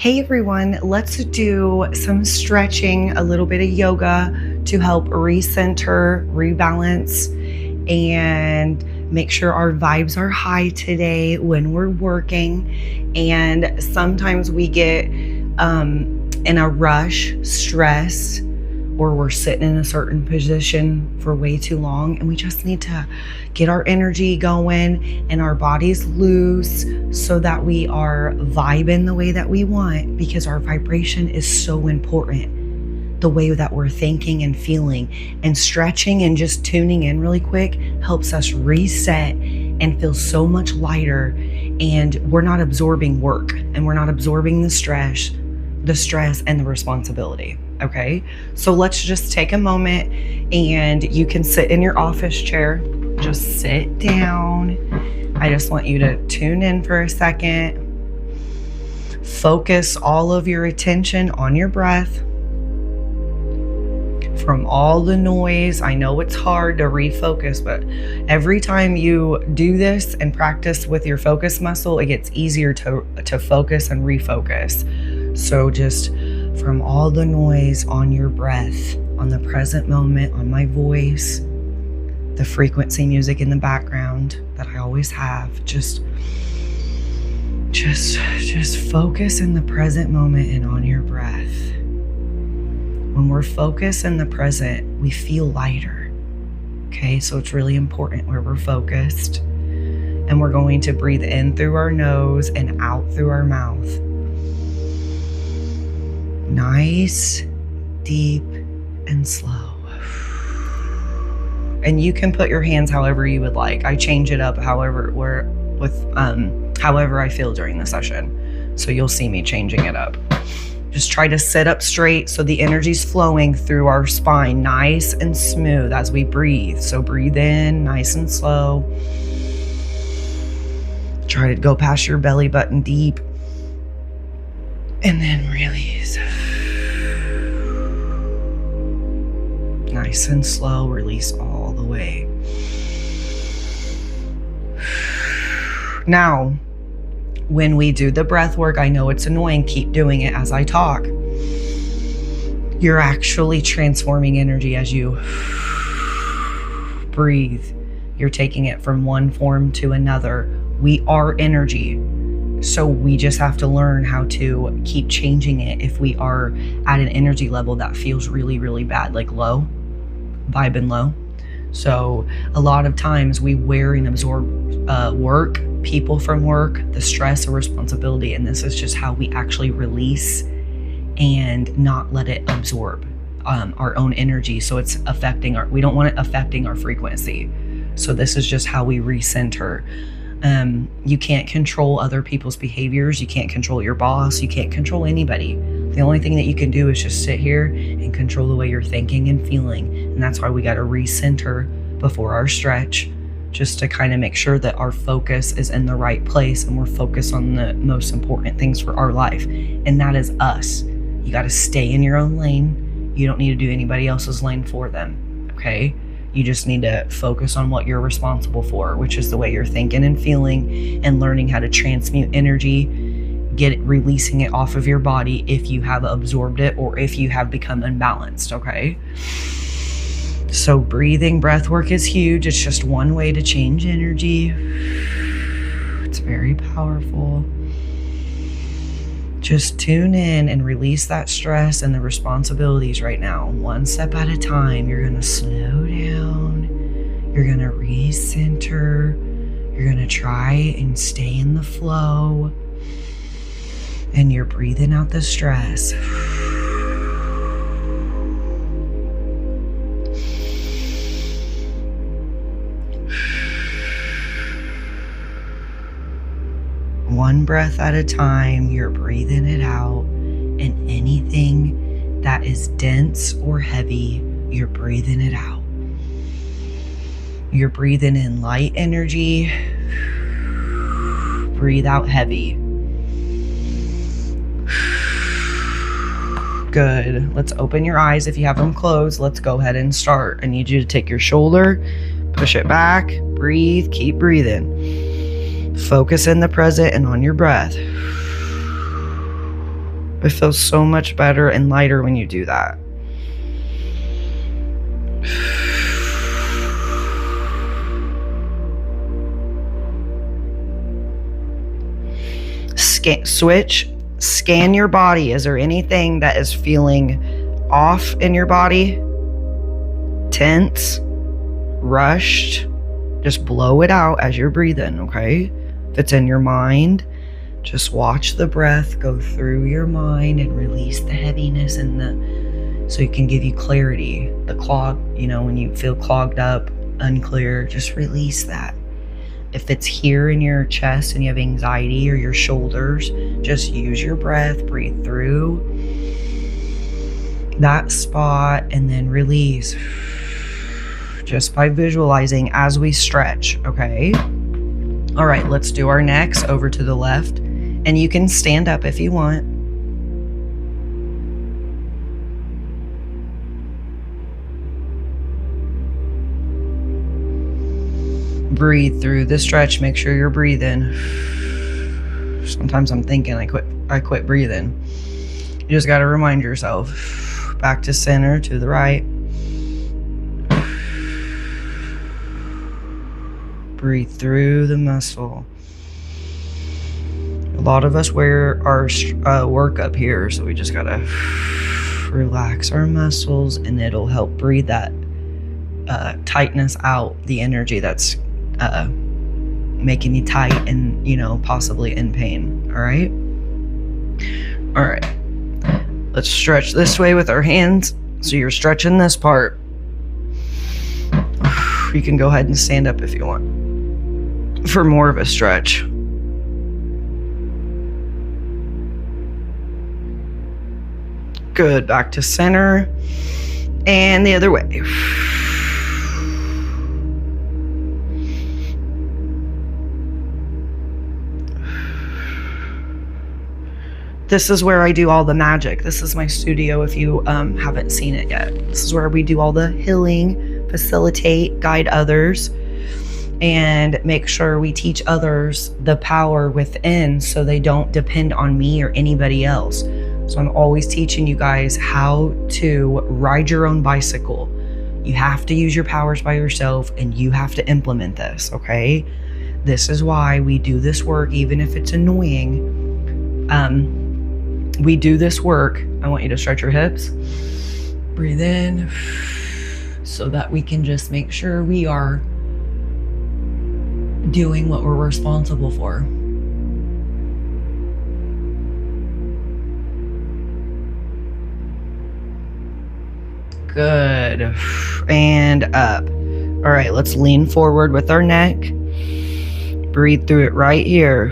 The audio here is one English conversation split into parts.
Hey everyone, let's do some stretching, a little bit of yoga to help recenter, rebalance, and make sure our vibes are high today when we're working. And sometimes we get in a rush, stress, or we're sitting in a certain position for way too long, and we just need to get our energy going and our bodies loose so that we are vibing the way that we want, because our vibration is so important. The way that we're thinking and feeling, and stretching and just tuning in really quick helps us reset and feel so much lighter, and we're not absorbing work and we're not absorbing the stress and the responsibility. Okay, so let's just take a moment, and you can sit in your office chair. Just sit down. I just want you to tune in for a second. Focus all of your attention on your breath. From all the noise, I know it's hard to refocus, but every time you do this and practice with your focus muscle, it gets easier to focus and refocus. So just from all the noise on your breath, on the present moment, on my voice, the frequency music in the background that I always have, just focus in the present moment and on your breath. When we're focused in the present, we feel lighter. Okay, so it's really important where we're focused, and we're going to breathe in through our nose and out through our mouth. Nice, deep, and slow. And you can put your hands however you would like. I change it up however I feel during the session. So you'll see me changing it up. Just try to sit up straight so the energy's flowing through our spine, nice and smooth as we breathe. So breathe in, nice and slow. Try to go past your belly button deep. And then release. Nice and slow, release all the way. Now, when we do the breath work, I know it's annoying, keep doing it as I talk. You're actually transforming energy as you breathe. You're taking it from one form to another. We are energy. So we just have to learn how to keep changing it if we are at an energy level that feels really, really bad, like low, vibing low. So a lot of times we wear and absorb work, people from work, the stress or responsibility, and this is just how we actually release and not let it absorb our own energy. So it's affecting we don't want it affecting our frequency. So this is just how we recenter. You can't control other people's behaviors. You can't control your boss. You can't control anybody. The only thing that you can do is just sit here and control the way you're thinking and feeling. And that's why we got to recenter before our stretch, just to kind of make sure that our focus is in the right place and we're focused on the most important things for our life. And that is us. You got to stay in your own lane. You don't need to do anybody else's lane for them. Okay? You just need to focus on what you're responsible for, which is the way you're thinking and feeling, and learning how to transmute energy, releasing it off of your body if you have absorbed it or if you have become unbalanced, okay? So breathing, breath work is huge. It's just one way to change energy. It's very powerful. Just tune in and release that stress and the responsibilities right now. One step at a time. You're going to slow down. You're going to recenter. You're going to try and stay in the flow. And you're breathing out the stress. One breath at a time, you're breathing it out, and anything that is dense or heavy, you're breathing it out. You're breathing in light energy, breathe out heavy. Good. Let's open your eyes. If you have them closed, let's go ahead and start. I need you to take your shoulder, push it back, breathe, keep breathing. Focus in the present and on your breath. It feels so much better and lighter when you do that. Scan your body. Is there anything that is feeling off in your body? Tense, rushed? Just blow it out as you're breathing, okay? If it's in your mind, just watch the breath go through your mind and release the heaviness so it can give you clarity. The clog, when you feel clogged up, unclear, just release that. If it's here in your chest and you have anxiety, or your shoulders, just use your breath, breathe through that spot and then release. Just by visualizing as we stretch, okay? All right, let's do our necks over to the left. And you can stand up if you want. Breathe through the stretch. Make sure you're breathing. Sometimes I'm thinking I quit breathing. You just got to remind yourself. Back to center, to the right. Breathe through the muscle. A lot of us wear our work up here, so we just gotta relax our muscles, and it'll help breathe that tightness out, the energy that's making you tight and possibly in pain. All right, let's stretch this way with our hands. So you're stretching this part. You can go ahead and stand up if you want for more of a stretch. Good. Back to center and the other way. This is where I do all the magic. This is my studio if you haven't seen it yet. This is where we do all the healing, facilitate, guide others, and make sure we teach others the power within so they don't depend on me or anybody else. So I'm always teaching you guys how to ride your own bicycle. You have to use your powers by yourself, and you have to implement this, okay? This is why we do this work, even if it's annoying. We do this work. I want you to stretch your hips. Breathe in so that we can just make sure we are doing what we're responsible for. Good. And up. All right, let's lean forward with our neck. Breathe through it right here.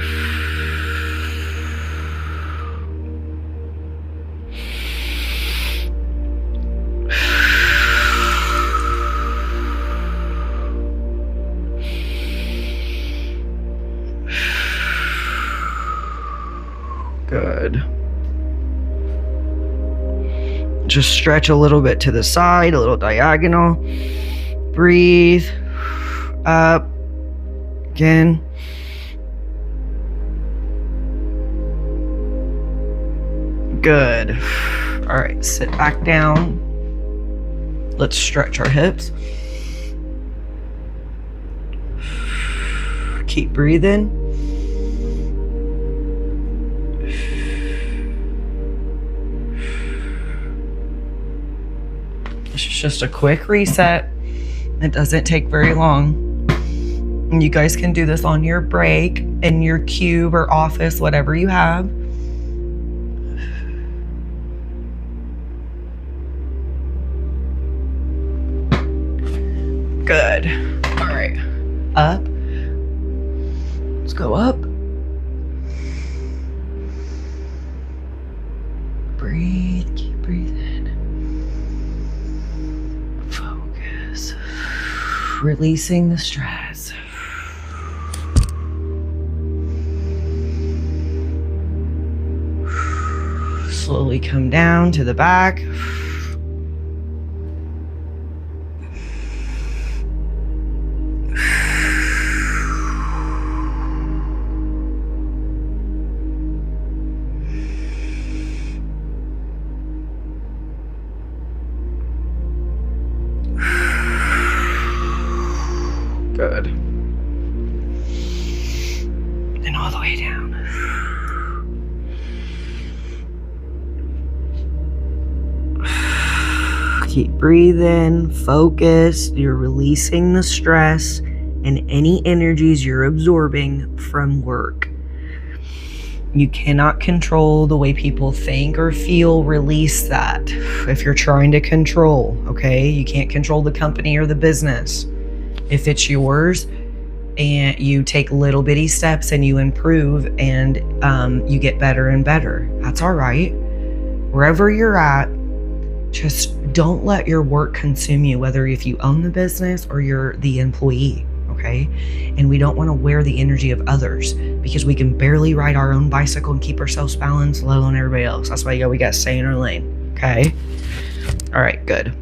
Good. Just stretch a little bit to the side, a little diagonal. Breathe. Up. Again. Good. All right, sit back down. Let's stretch our hips. Keep breathing. It's just a quick reset. It doesn't take very long. And you guys can do this on your break, in your cube or office, whatever you have. Good. All right. Up. Let's go up. Breathe. Keep breathing. Focus. Releasing the stress. Slowly come down to the back. Keep breathing, focus. You're releasing the stress and any energies you're absorbing from work. You cannot control the way people think or feel. Release that. If you're trying to control, okay? You can't control the company or the business. If it's yours and you take little bitty steps and you improve and you get better and better, that's all right. Wherever you're at, just don't let your work consume you, whether if you own the business or you're the employee. Okay. And we don't want to wear the energy of others because we can barely ride our own bicycle and keep ourselves balanced, let alone everybody else. That's why we got to stay in our lane. Okay. All right, good.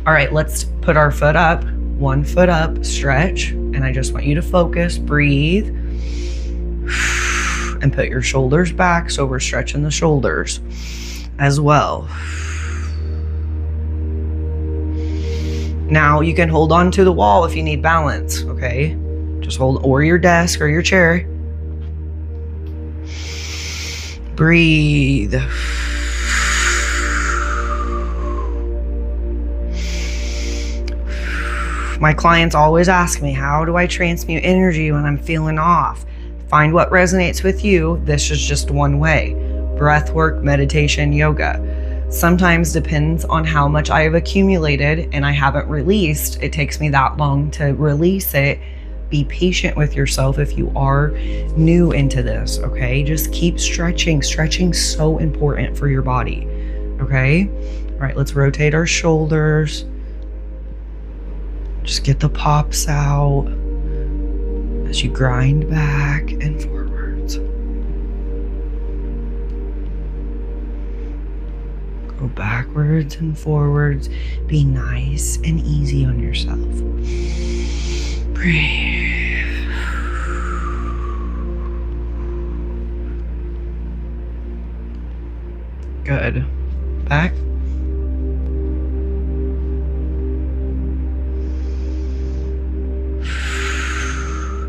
All right, let's put our foot up, 1 foot up, stretch. And I just want you to focus, breathe, and put your shoulders back. So we're stretching the shoulders as well. Now you can hold on to the wall if you need balance, okay? Just hold, or your desk or your chair. Breathe. My clients always ask me, how do I transmute energy when I'm feeling off? Find what resonates with you. This is just one way. Breath work, meditation, yoga. Sometimes depends on how much I have accumulated and I haven't released. It takes me that long to release it. Be patient with yourself if you are new into this, okay? Just keep stretching. Stretching's so important for your body, okay? All right, let's rotate our shoulders. Just get the pops out as you grind back and forwards. Go backwards and forwards. Be nice and easy on yourself. Breathe. Good. Back.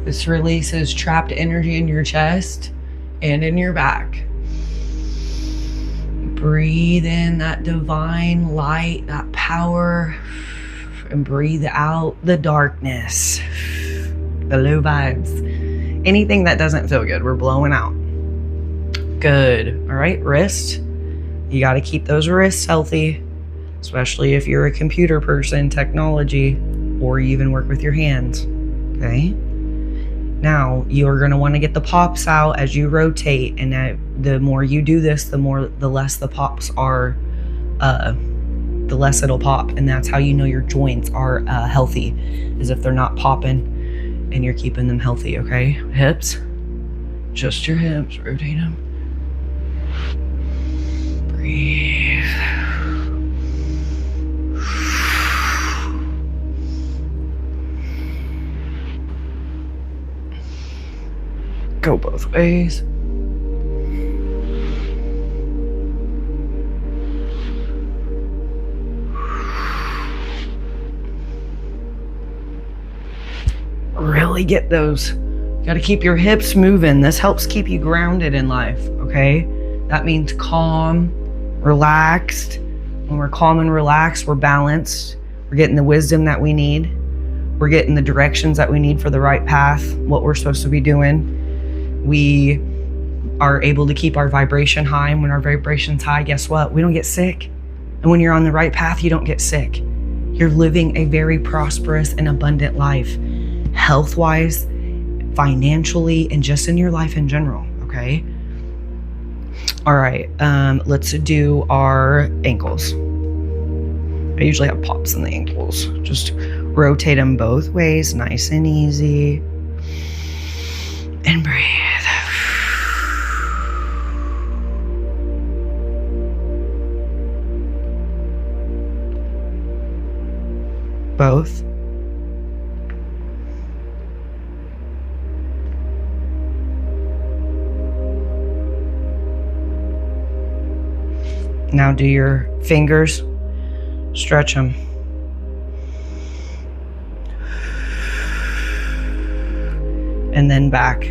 This releases trapped energy in your chest and in your back. Breathe in that divine light, that power, and breathe out the darkness, the low vibes, anything that doesn't feel good, we're blowing out. Good. All right, wrist. You got to keep those wrists healthy, especially if you're a computer person, technology, or you even work with your hands. Okay. Now you're going to want to get the pops out as you rotate, and the more you do this, the less the pops are, the less it'll pop, and that's how you know your joints are healthy, is if they're not popping and you're keeping them healthy. Okay, hips, just your hips, rotate them. Breathe. Go both ways. Really get those. You got to keep your hips moving. This helps keep you grounded in life, okay? That means calm, relaxed. When we're calm and relaxed, we're balanced. We're getting the wisdom that we need. We're getting the directions that we need for the right path, what we're supposed to be doing. We are able to keep our vibration high. And when our vibration's high, guess what? We don't get sick. And when you're on the right path, you don't get sick. You're living a very prosperous and abundant life, health-wise, financially, and just in your life in general, okay? All right, let's do our ankles. I usually have pops in the ankles. Just rotate them both ways, nice and easy. And breathe. Both. Now do your fingers, stretch them. And then back.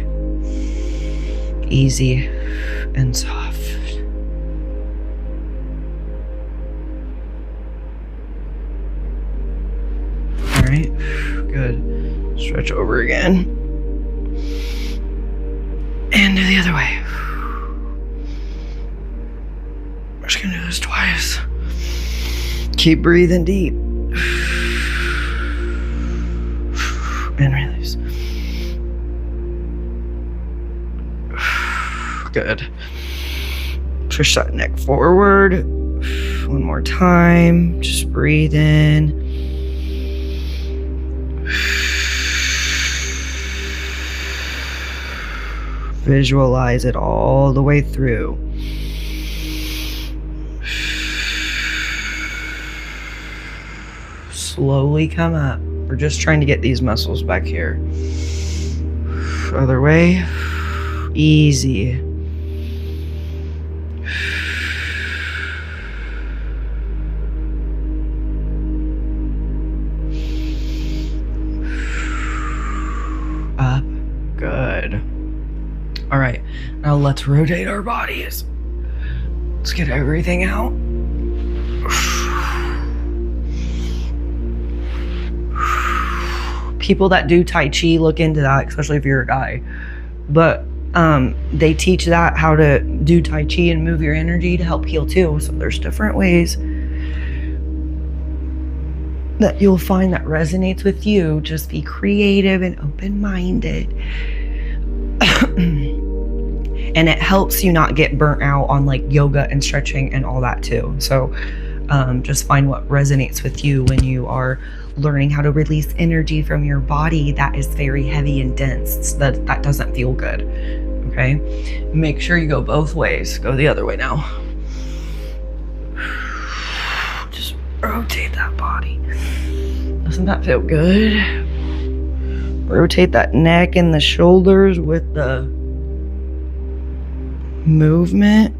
Easy and soft. Stretch over again. And do the other way. We're just gonna do this twice. Keep breathing deep. And release. Good. Push that neck forward. One more time. Just breathe in. Visualize it all the way through. Slowly come up. We're just trying to get these muscles back here. Other way. Easy. Up. Good. All right. Now let's rotate our bodies. Let's get everything out. People that do Tai Chi, look into that, especially if you're a guy. But they teach that, how to do Tai Chi and move your energy to help heal too. So there's different ways that you'll find that resonates with you. Just be creative and open-minded. And it helps you not get burnt out on like yoga and stretching and all that too. So just find what resonates with you when you are learning how to release energy from your body that is very heavy and dense, that doesn't feel good. Okay, make sure you go both ways. Go the other way now. Just rotate that body. Doesn't that feel good? Rotate that neck and the shoulders with the movement.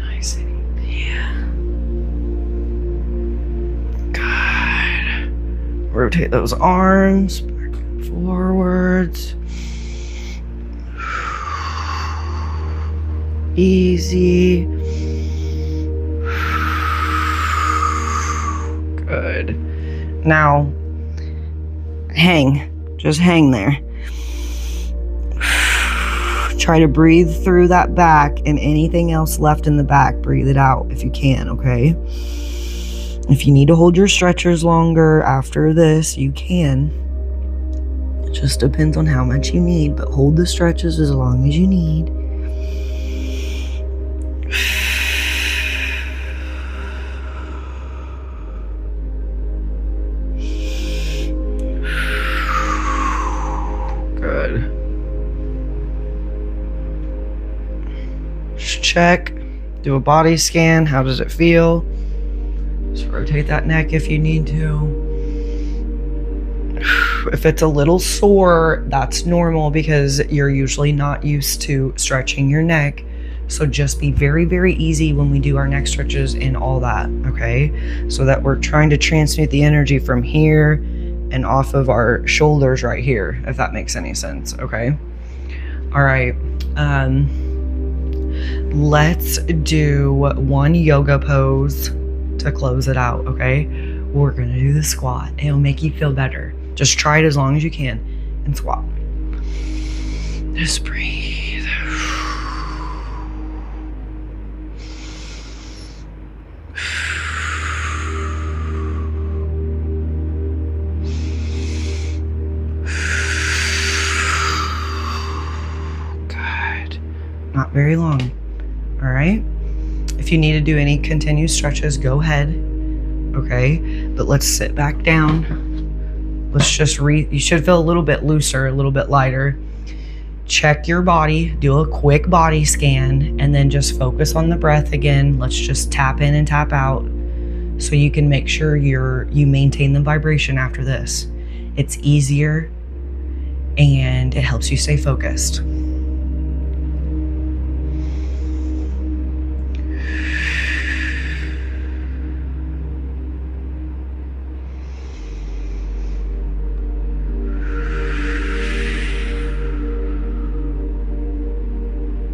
Nice. Yeah. Good. Rotate those arms back and forwards. Easy. Good. Now, hang. Just hang there. Try to breathe through that back, and anything else left in the back, breathe it out if you can, okay? If you need to hold your stretchers longer after this, you can. It just depends on how much you need, but hold the stretches as long as you need. Good. Just check, do a body scan. How does it feel? Just rotate that neck if you need to. If it's a little sore, that's normal because you're usually not used to stretching your neck. So just be very, very easy when we do our neck stretches and all that, okay? So that we're trying to transmute the energy from here and off of our shoulders right here, if that makes any sense, okay? All right, let's do one yoga pose to close it out, okay? We're gonna do the squat. It'll make you feel better. Just try it as long as you can and squat. Just breathe. Good. Not very long. All right? If you need to do any continued stretches, go ahead. Okay? But let's sit back down. Let's just you should feel a little bit looser, a little bit lighter. Check your body, do a quick body scan, and then just focus on the breath again. Let's just tap in and tap out so you can make sure you maintain the vibration after this. It's easier and it helps you stay focused.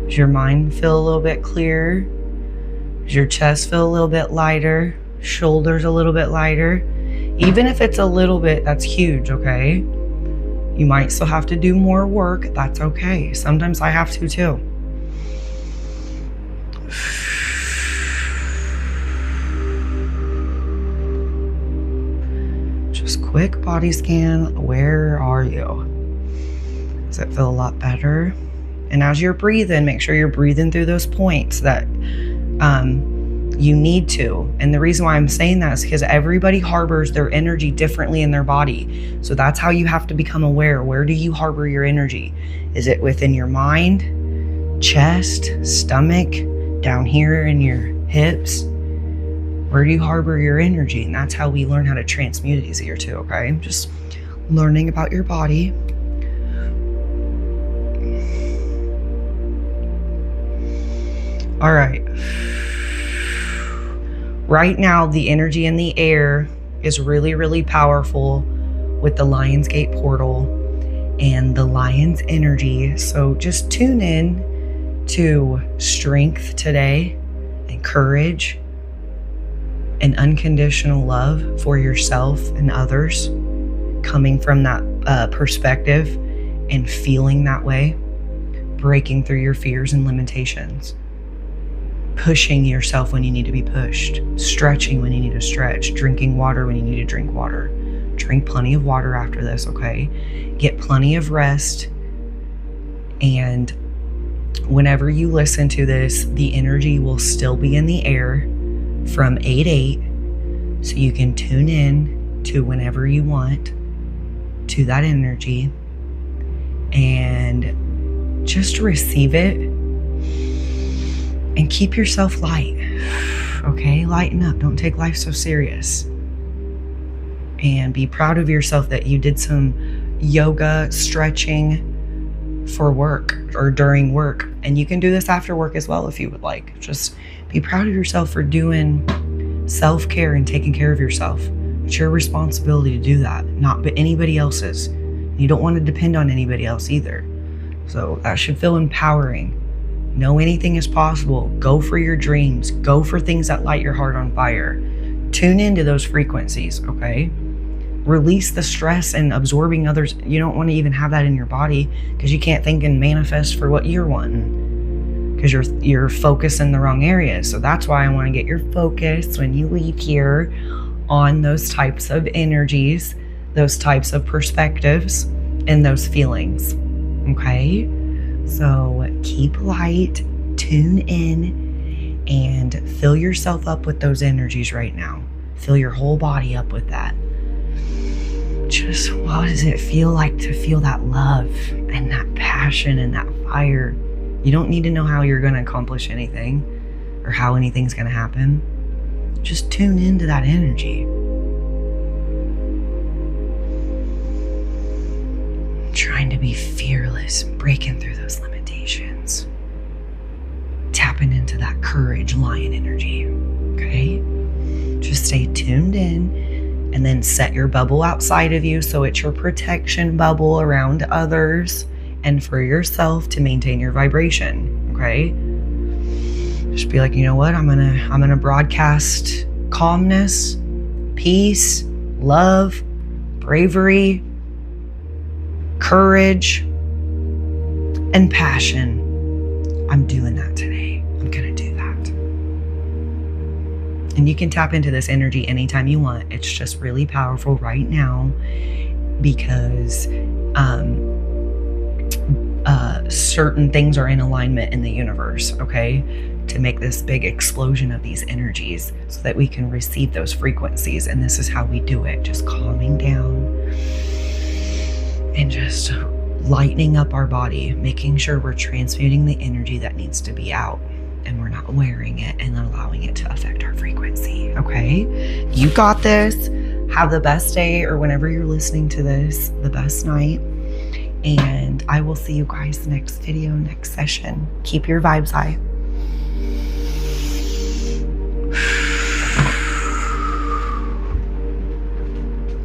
Does your mind feel a little bit clearer? Does your chest feel a little bit lighter? Shoulders a little bit lighter? Even if it's a little bit, that's huge, okay? You might still have to do more work. That's okay. Sometimes I have to too. Just quick body scan. Where are you? Does it feel a lot better? And as you're breathing, make sure you're breathing through those points that you need to. And the reason why I'm saying that is because everybody harbors their energy differently in their body. So that's how you have to become aware. Where do you harbor your energy? Is it within your mind, chest, stomach, down here in your hips? Where do you harbor your energy? And that's how we learn how to transmute it easier too, okay? Just learning about your body. All right. Right now, the energy in the air is really, really powerful with the Lion's Gate portal and the lion's energy. So just tune in to strength today and courage and unconditional love for yourself and others, coming from that perspective and feeling that way, breaking through your fears and limitations. Pushing yourself when you need to be pushed, stretching when you need to stretch, drinking water when you need to drink water. Drink plenty of water after this, okay? Get plenty of rest. And whenever you listen to this, the energy will still be in the air from 8/8, so you can tune in to whenever you want to that energy and just receive it. And keep yourself light, okay? Lighten up. Don't take life so serious. And be proud of yourself that you did some yoga, stretching for work or during work. And you can do this after work as well if you would like. Just be proud of yourself for doing self-care and taking care of yourself. It's your responsibility to do that, not but anybody else's. You don't want to depend on anybody else either. So that should feel empowering. Know anything is possible. Go for your dreams. Go for things that light your heart on fire. Tune into those frequencies, okay? Release the stress and absorbing others. You don't want to even have that in your body because you can't think and manifest for what you're wanting because you're focused in the wrong areas. So that's why I want to get your focus when you leave here on those types of energies, those types of perspectives, and those feelings, okay? So keep light, tune in, and fill yourself up with those energies right now. Fill your whole body up with that. Just what does it feel like to feel that love and that passion and that fire? You don't need to know how you're going to accomplish anything or how anything's going to happen. Just tune into that energy. Trying to be fearless, breaking through those limitations, tapping into that courage, lion energy, okay? Just stay tuned in and then set your bubble outside of you so it's your protection bubble around others and for yourself to maintain your vibration, okay? Just be like, you know what? I'm gonna broadcast calmness, peace, love, bravery, courage, and passion. I'm doing that today. I'm gonna do that. And you can tap into this energy anytime you want. It's just really powerful right now because certain things are in alignment in the universe, okay? To make this big explosion of these energies so that we can receive those frequencies. And this is how we do it, just calming down and just lightening up our body, making sure we're transmuting the energy that needs to be out and we're not wearing it and allowing it to affect our frequency, okay? You got this. Have the best day, or whenever you're listening to this, the best night. And I will see you guys next video, next session. Keep your vibes high.